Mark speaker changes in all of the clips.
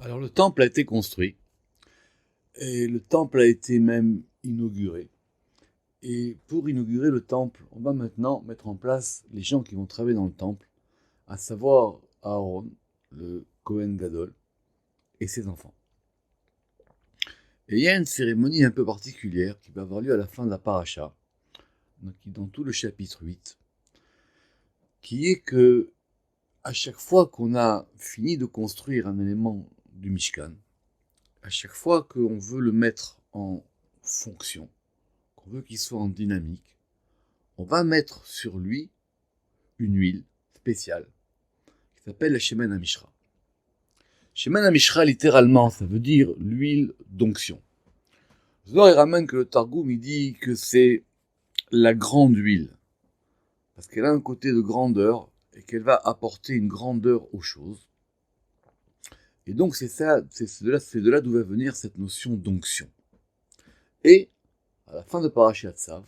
Speaker 1: Alors le temple a été construit et le temple a été même inauguré. Et pour inaugurer le temple, on va maintenant mettre en place les gens qui vont travailler dans le temple, à savoir Aaron, le Kohen Gadol, et ses enfants. Et il y a une cérémonie un peu particulière qui va avoir lieu à la fin de la paracha, donc dans tout le chapitre 8, qui est que à chaque fois qu'on a fini de construire un élément du Mishkan, à chaque fois qu'on veut le mettre en fonction, qu'on veut qu'il soit en dynamique, on va mettre sur lui une huile spéciale qui s'appelle la Shemen HaMishra. Shemen HaMishra, littéralement, ça veut dire l'huile d'onction. Zohar il ramène que le Targum il dit que c'est la grande huile, parce qu'elle a un côté de grandeur et qu'elle va apporter une grandeur aux choses. Et donc c'est de là d'où va venir cette notion d'onction. Et à la fin de Parashat Tzav,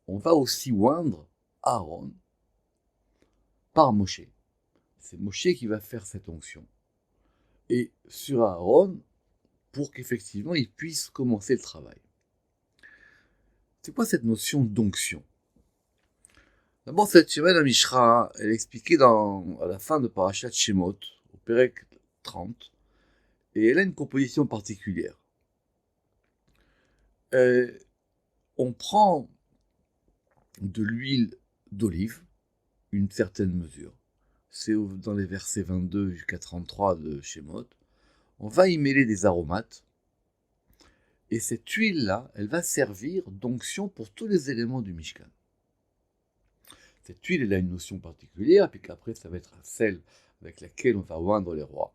Speaker 1: on va aussi oindre Aaron par Moshe. C'est Moshe qui va faire cette onction. Et sur Aaron, pour qu'effectivement il puisse commencer le travail. C'est quoi cette notion d'onction? D'abord, cette Shemen HaMishra, elle est expliquée à la fin de Parashat Shemot, au Perek 30, et elle a une composition particulière. On prend de l'huile d'olive, une certaine mesure, c'est dans les versets 22 jusqu'à 33 de Shemot, on va y mêler des aromates, et cette huile-là, elle va servir d'onction pour tous les éléments du Mishkan. Cette huile, elle a une notion particulière, puis qu'après, ça va être un sel avec laquelle on va oindre les rois.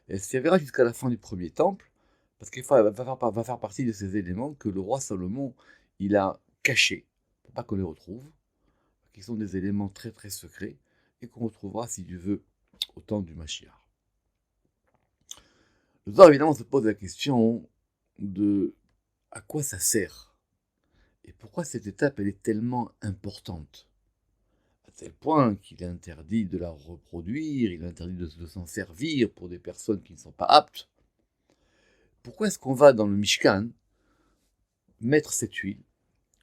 Speaker 1: Et elle servira jusqu'à la fin du premier temple, parce qu'elle va faire partie de ces éléments que le roi Salomon, il a cachés, pour pas qu'on les retrouve, qui sont des éléments très très secrets, et qu'on retrouvera, si Dieu veut, au temps du Mashiach. Le Zohar, évidemment, se pose la question de à quoi ça sert, et pourquoi cette étape, elle est tellement importante. À tel point qu'il est interdit de la reproduire, il est interdit de s'en servir pour des personnes qui ne sont pas aptes. Pourquoi est-ce qu'on va dans le Mishkan mettre cette huile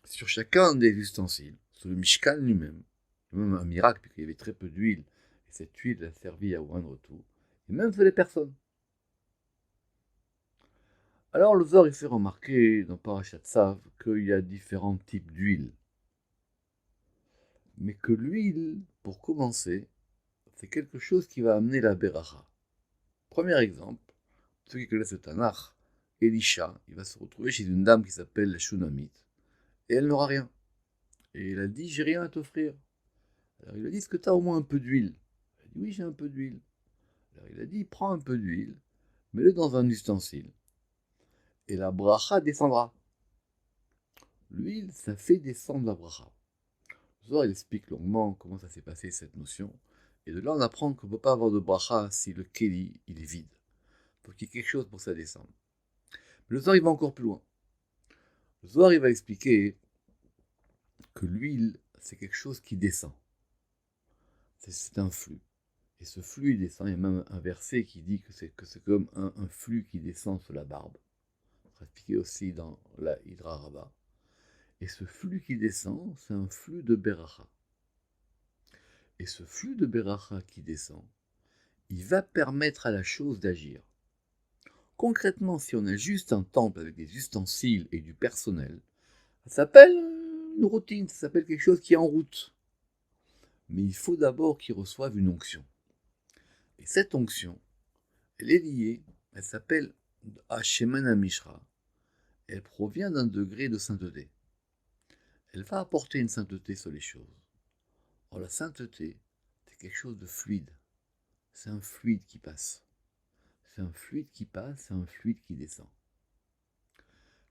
Speaker 1: sur chacun des ustensiles, sur le Mishkan lui-même? C'est même un miracle, puisqu'il y avait très peu d'huile, et cette huile a servi à oindre tout, et même sur les personnes. Alors le Zohar il fait remarquer dans Parashat Tzav qu'il y a différents types d'huile, mais que l'huile, pour commencer, c'est quelque chose qui va amener la Beracha. Premier exemple, ceux qui connaissent le Tanakh, Elisha, il va se retrouver chez une dame qui s'appelle la Shunamite, et elle n'aura rien. Et il a dit, j'ai rien à t'offrir. Alors il a dit, est-ce que tu as au moins un peu d'huile? Elle a dit, oui, j'ai un peu d'huile. Alors il a dit, prends un peu d'huile, mets-le dans un ustensile, et la bracha descendra. L'huile, ça fait descendre la bracha. Zohar, il explique longuement comment ça s'est passé, cette notion. Et de là, on apprend qu'on ne peut pas avoir de bracha si le keli, il est vide. Il faut qu'il y ait quelque chose pour que ça descende. Mais le Zohar, il va encore plus loin. Le Zohar, il va expliquer que l'huile, c'est quelque chose qui descend. C'est un flux. Et ce flux, il descend. Il y a même un verset qui dit que c'est comme un flux qui descend sur la barbe. C'est expliqué aussi dans la Hydra Rabbah. Et ce flux qui descend, c'est un flux de Beracha. Et ce flux de Beracha qui descend, il va permettre à la chose d'agir. Concrètement, si on a juste un temple avec des ustensiles et du personnel, ça s'appelle une routine, ça s'appelle quelque chose qui est en route. Mais il faut d'abord qu'il reçoive une onction. Et cette onction, elle est liée, elle s'appelle Shemen HaMishra. Elle provient d'un degré de sainteté. Elle va apporter une sainteté sur les choses. Or, la sainteté, c'est quelque chose de fluide. C'est un fluide qui passe. C'est un fluide qui passe, c'est un fluide qui descend.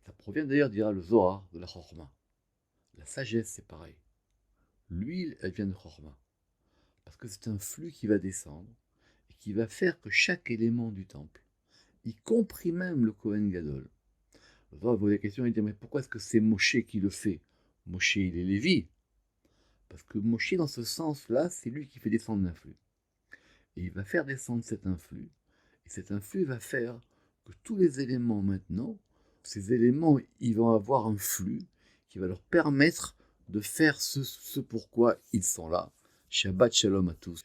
Speaker 1: Ça provient d'ailleurs, dira le Zohar, de la Chorma. La sagesse, c'est pareil. L'huile, elle vient de Chorma. Parce que c'est un flux qui va descendre et qui va faire que chaque élément du temple, y compris même le Kohen Gadol, le Zohar pose la question, il dit, mais pourquoi est-ce que c'est Moshe qui le fait? Moshe, il est Lévi. Parce que Moshe, dans ce sens-là, c'est lui qui fait descendre l'influx. Et il va faire descendre cet influx, Et cet influx va faire que tous les éléments maintenant, ces éléments, ils vont avoir un flux qui va leur permettre de faire ce pourquoi ils sont là. Shabbat Shalom à tous.